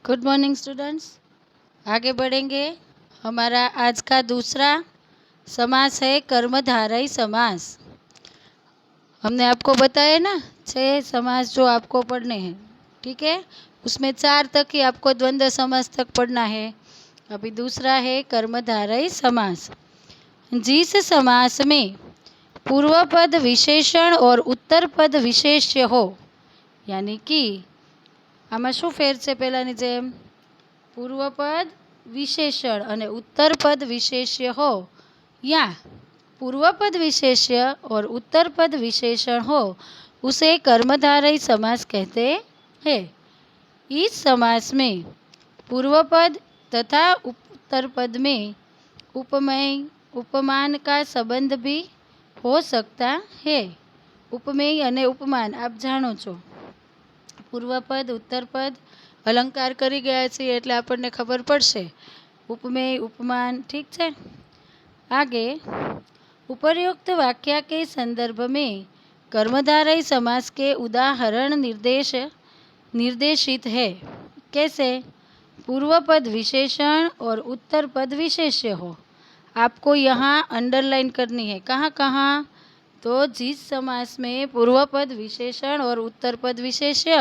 Good morning students. आगे बढ़ेंगे। हमारा आज का दूसरा समास है कर्मधारय समास। हमने आपको बताया ना 6 समास जो आपको पढ़ने हैं, ठीक है। उसमें 4 तक ही आपको द्वंद्व समास तक पढ़ना है। अभी दूसरा है कर्मधारय समास। जिस समास में पूर्व पद विशेषण और उत्तर पद विशेष्य हो, यानी कि આમાં શું ફેર છે પહેલાંની જેમ? પૂર્વપદ વિશેષણ અને उत्तरपद विशेष्य हो, या पूर्वपद विशेष्य और उत्तरपद विशेषण हो, उसे कर्मधारय समास कहते हैं। इस समास में पूर्वपद तथा उत्तरपद में उपमेय उपमान का संबंध भी हो सकता है। उपमेय અને ઉપમાન આપ જાણો છો। પૂર્વપદ ઉત્તરપદ अलंकार કરી ગયા છીએ એટલે આપણને ખબર પડશે। उपमेय उपमान, ठीक है। आगे उपर्युक्त वाक्य के संदर्भ में कर्मधारय समास के उदाहरण निर्देशित है। कैसे? पूर्वपद विशेषण और उत्तरपद विशेष्य हो। आपको यहाँ अंडरलाइन करनी है। कहाँ कहाँ? तो जिस समास में पूर्वपद विशेषण और उत्तरपद विशेष्य,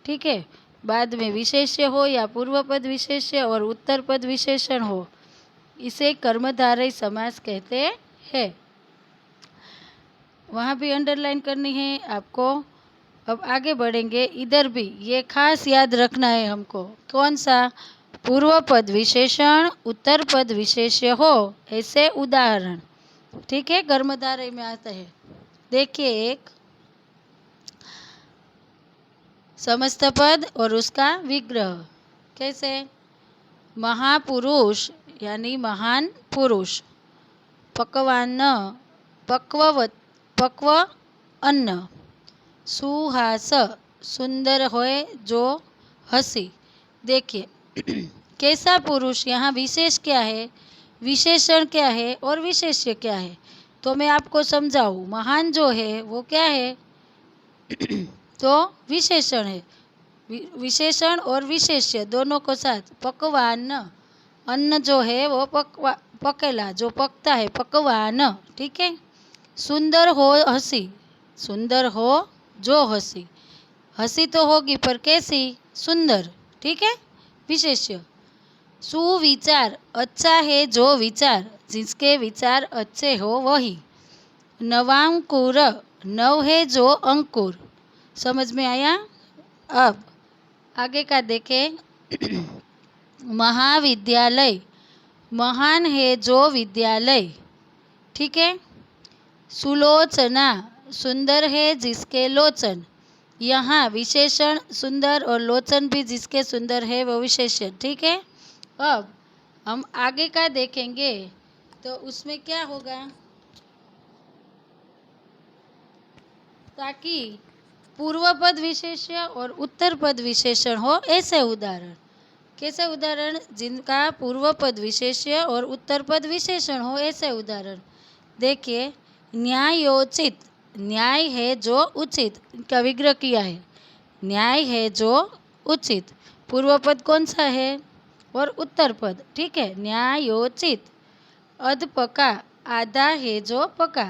ठीक है, बाद में विशेष्य हो या पूर्वपद विशेष्य और उत्तरपद विशेषण हो, इसे कर्मधारय समास कहते हैं। वहाँ भी अंडरलाइन करनी है आपको। अब आगे बढ़ेंगे। इधर भी ये खास याद रखना है हमको। कौन सा? पूर्वपद विशेषण उत्तरपद विशेष्य हो ऐसे उदाहरण, ठीक है, कर्मधारय में आता है। देखिए, एक समस्त पद और उसका विग्रह। कैसे? महापुरुष यानी महान पुरुष, पक्वान्न पक्व अन्न, सुहास सुंदर होए जो हंसी। देखिए कैसा पुरुष, यहाँ विशेष क्या है, विशेषण क्या है और विशेष्य क्या है, तो मैं आपको समझाऊँ। महान जो है वो क्या है? तो विशेषण है। विशेषण और विशेष्य दोनों को साथ। पकवान, अन्न जो है वो पकेला, जो पकता है, पकवान, ठीक है। सुंदर हो हंसी, सुंदर हो जो हंसी, हंसी तो होगी पर कैसी? सुंदर, ठीक है, विशेष्य। सुविचार, अच्छा है जो विचार, जिसके विचार अच्छे हो वही। नवांकुर, नव है जो अंकुर। समझ में आया? अब आगे का देखें। महाविद्यालय, महान है जो विद्यालय, ठीक है। सुलोचना, सुंदर है जिसके लोचन। यहाँ विशेषण सुंदर और लोचन भी जिसके सुंदर है वो विशेषण, ठीक है। अब हम आगे का देखेंगे तो उसमें क्या होगा, ताकि पूर्वपद विशेष्य और उत्तरपद विशेषण हो ऐसे उदाहरण। कैसे उदाहरण? जिनका पूर्वपद विशेष्य और उत्तरपद विशेषण हो ऐसे उदाहरण। देखिए, न्यायोचित, न्याय है जो उचित, इनका विग्रह किया है। न्याय है जो उचित, पूर्वपद कौन सा है और उत्तरपद, ठीक है, न्यायोचित। अधपका, आधा है जो पका,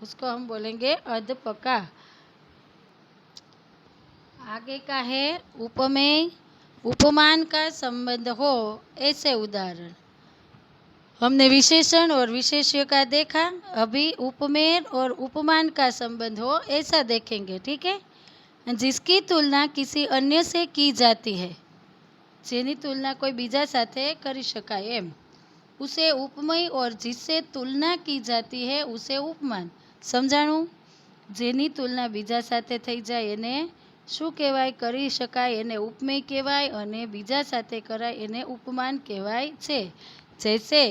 उसको हम बोलेंगे अधपका। आगे का है उपमेय उपमान का संबंध हो ऐसे उदाहरण। हमने विशेषण और विशेष्य का देखा, अभी उपमेय और उपमान का संबंध हो ऐसा देखेंगे, ठीक है। जिसकी तुलना किसी अन्य से की जाती है, जेनी तुलना कोई बीजा साथे करी शकाय एम, उसे उपमेय, और जिससे तुलना की जाती है उसे उपमान। समझाणु? जेनी तुलना बीजा साथे थई जाय एने શું કહેવાય, કરી શકાય એને ઉપમેય કહેવાય, અને બીજા સાથે કરાય એને ઉપમાન કહેવાય છે। जैसे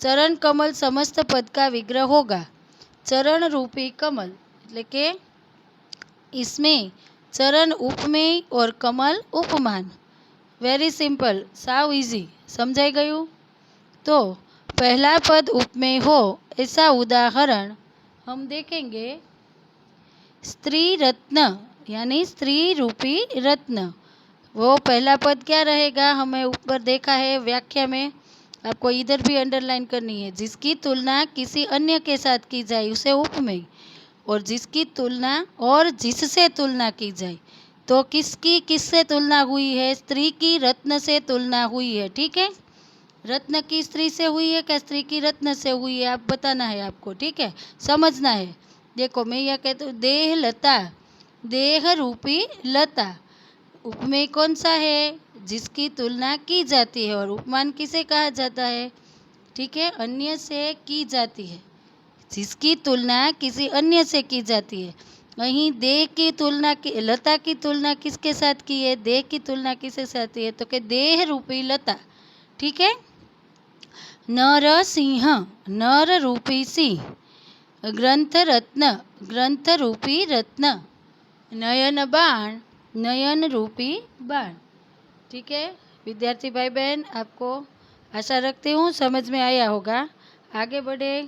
चरण कमल समस्त पद का विग्रह होगा। चरण रूपी कमल એટલે કે इसमें चरण उपमेय और कमल उपमान। वेरी सिंपल, साव इजी, समझाई गયું? तो पहला पद उपमेय हो ऐसा उदाहरण हम देखेंगे। स्त्री रत्न यानी स्त्री रूपी रत्न, वो पहला पद क्या रहेगा, हमें ऊपर देखा है व्याख्या में, आपको इधर भी अंडरलाइन करनी है। जिसकी तुलना किसी अन्य के साथ की जाए उसे उपमेय, और जिसकी तुलना और जिससे तुलना की जाए, तो किसकी किससे तुलना हुई है, स्त्री की रत्न से तुलना हुई है। ठीक है, रत्न की स्त्री से हुई है क्या स्त्री की रत्न से हुई है, आप बताना है आपको। ठीक है, समझना है। देखो मैं यह कहती हूँ, देह लता, देह रूपी लता, उपमेय कौन सा है, जिसकी तुलना की जाती है, और उपमान किसे कहा जाता है, ठीक है, अन्य से की जाती है, जिसकी तुलना किसी अन्य से की जाती है। वहीं देह की तुलना की, लता की तुलना किसके साथ की है, देह की तुलना किसके साथ की है, तो कि देह रूपी लता। ठीक है, नर सिंह, नर रूपी सिंह, ग्रंथ रत्न, ग्रंथ रूपी रत्न, नयन बाण, नयन रूपी बाण। ठीक है विद्यार्थी भाई बहन, आपको आशा रखती हूँ समझ में आया होगा। आगे बढ़े।